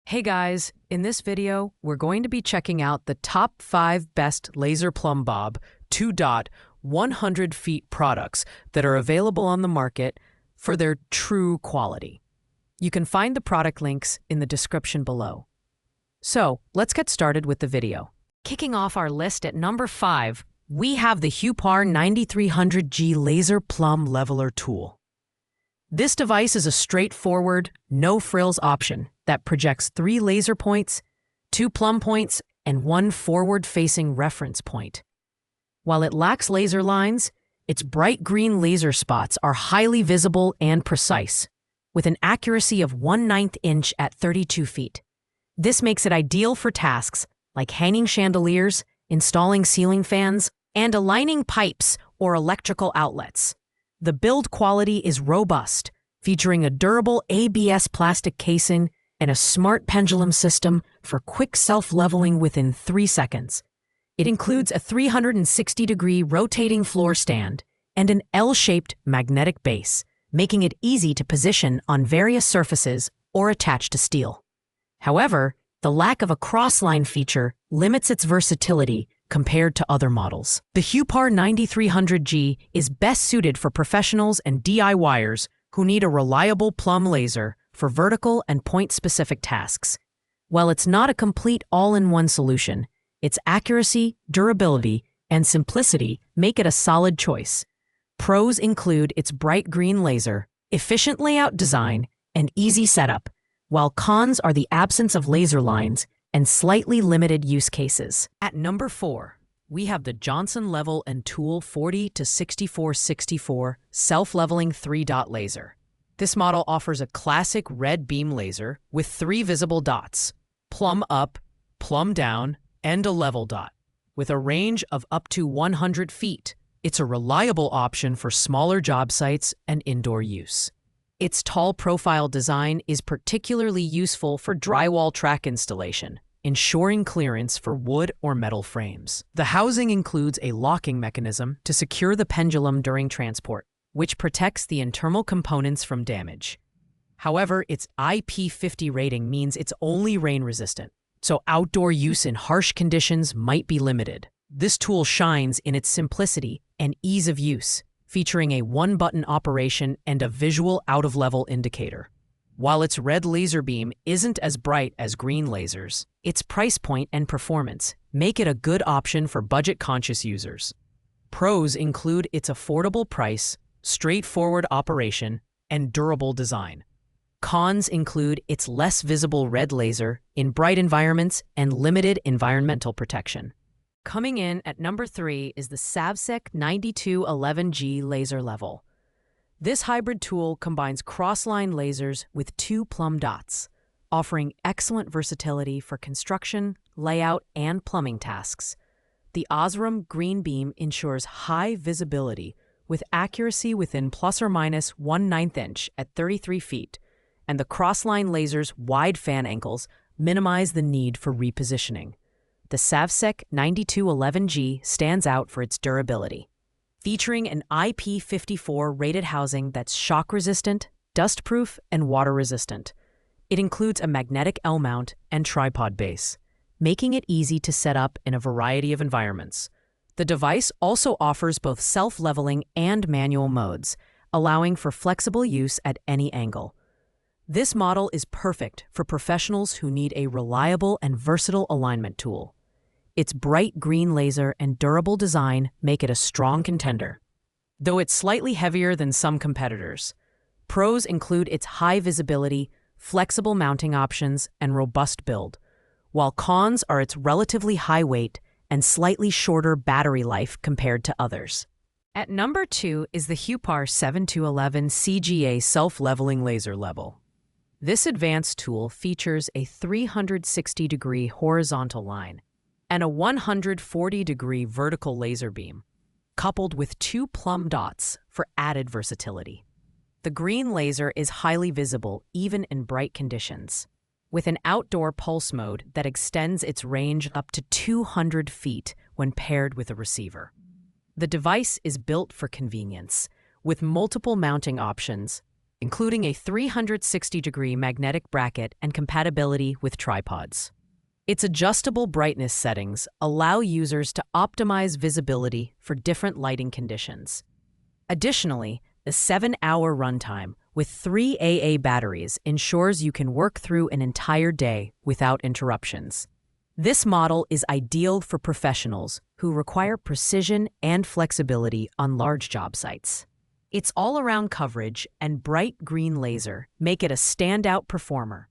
Hey guys, in this video, we're going to be checking out the top 5 best laser plumb bob 2-dot 100 feet products that are available on the market for their true quality. You can find the product links in the description below. So, let's get started with the video. Kicking off our list at number 5, we have the Huepar 9300G Laser Plumb Leveler Tool. This device is a straightforward, no-frills option that projects 3 laser points, 2 plumb points, and 1 forward-facing reference point. While it lacks laser lines, its bright green laser spots are highly visible and precise, with an accuracy of 1/9 inch at 32 feet. This makes it ideal for tasks like hanging chandeliers, installing ceiling fans, and aligning pipes or electrical outlets. The build quality is robust, featuring a durable ABS plastic casing and a smart pendulum system for quick self-leveling within 3 seconds. It includes a 360-degree rotating floor stand and an L-shaped magnetic base, making it easy to position on various surfaces or attach to steel. However, the lack of a cross-line feature limits its versatility compared to other models. The Huepar 9300G is best suited for professionals and DIYers who need a reliable plumb laser for vertical and point-specific tasks. While it's not a complete all-in-one solution, its accuracy, durability, and simplicity make it a solid choice. Pros include its bright green laser, efficient layout design, and easy setup, while cons are the absence of laser lines and slightly limited use cases. At number 4, we have the Johnson Level & Tool 40-6464 Self-Leveling 3-Dot Laser. This model offers a classic red beam laser with 3 visible dots, plumb up, plumb down, and a level dot. With a range of up to 100 feet, it's a reliable option for smaller job sites and indoor use. Its tall profile design is particularly useful for drywall track installation, ensuring clearance for wood or metal frames. The housing includes a locking mechanism to secure the pendulum during transport, which protects the internal components from damage. However, its IP50 rating means it's only rain-resistant, so outdoor use in harsh conditions might be limited. This tool shines in its simplicity and ease of use, featuring a 1-button operation and a visual out-of-level indicator. While its red laser beam isn't as bright as green lasers, its price point and performance make it a good option for budget-conscious users. Pros include its affordable price, straightforward operation, and durable design. Cons include its less visible red laser in bright environments and limited environmental protection. Coming in at number 3 is the Savsec 9211G Laser Level. This hybrid tool combines cross-line lasers with 2 plumb dots, offering excellent versatility for construction, layout, and plumbing tasks. The Osram green beam ensures high visibility with accuracy within plus or minus 1/9 inch at 33 feet, and the cross-line laser's wide fan angles minimize the need for repositioning. The Savsec 9211G stands out for its durability, featuring an IP54 rated housing that's shock-resistant, dust-proof, and water-resistant. It includes a magnetic L-mount and tripod base, making it easy to set up in a variety of environments. The device also offers both self-leveling and manual modes, allowing for flexible use at any angle. This model is perfect for professionals who need a reliable and versatile alignment tool. Its bright green laser and durable design make it a strong contender. Though it's slightly heavier than some competitors, pros include its high visibility, flexible mounting options, and robust build, while cons are its relatively high weight and slightly shorter battery life compared to others. At number 2 is the Huepar 7211 CGA Self-Leveling Laser Level. This advanced tool features a 360-degree horizontal line and a 140-degree vertical laser beam, coupled with 2 plumb dots for added versatility. The green laser is highly visible even in bright conditions, with an outdoor pulse mode that extends its range up to 200 feet when paired with a receiver. The device is built for convenience, with multiple mounting options, including a 360-degree magnetic bracket and compatibility with tripods. Its adjustable brightness settings allow users to optimize visibility for different lighting conditions. Additionally, the 7-hour runtime with 3 AA batteries ensures you can work through an entire day without interruptions. This model is ideal for professionals who require precision and flexibility on large job sites. Its all-around coverage and bright green laser make it a standout performer.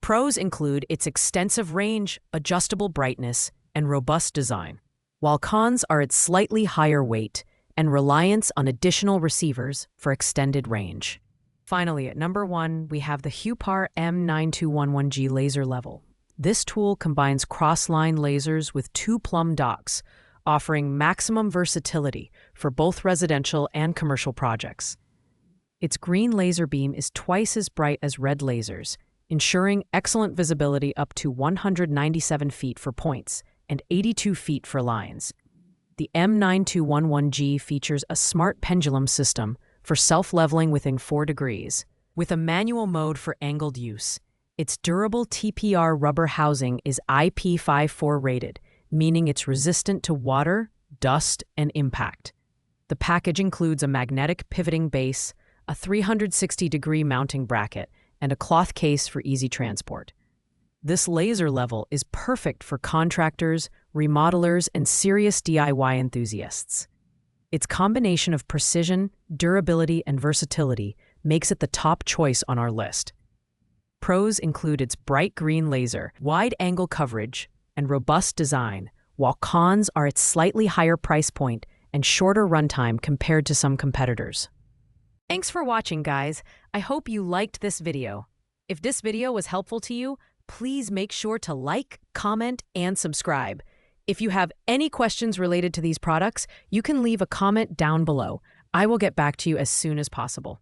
Pros include its extensive range, adjustable brightness, and robust design, while cons are its slightly higher weight and reliance on additional receivers for extended range. Finally, at number 1, we have the Huepar M9211G laser level. This tool combines cross-line lasers with 2 Plumb docks, offering maximum versatility for both residential and commercial projects. Its green laser beam is twice as bright as red lasers, ensuring excellent visibility up to 197 feet for points and 82 feet for lines. The M9211G features a smart pendulum system for self-leveling within 4 degrees, with a manual mode for angled use. Its durable TPR rubber housing is IP54 rated, meaning it's resistant to water, dust, and impact. The package includes a magnetic pivoting base, a 360-degree mounting bracket, and a cloth case for easy transport. This laser level is perfect for contractors, remodelers, and serious DIY enthusiasts. Its combination of precision, durability, and versatility makes it the top choice on our list. Pros include its bright green laser, wide-angle coverage, and robust design, while cons are its slightly higher price point and shorter runtime compared to some competitors. Thanks for watching, guys. I hope you liked this video. If this video was helpful to you, please make sure to like, comment, and subscribe. If you have any questions related to these products, you can leave a comment down below. I will get back to you as soon as possible.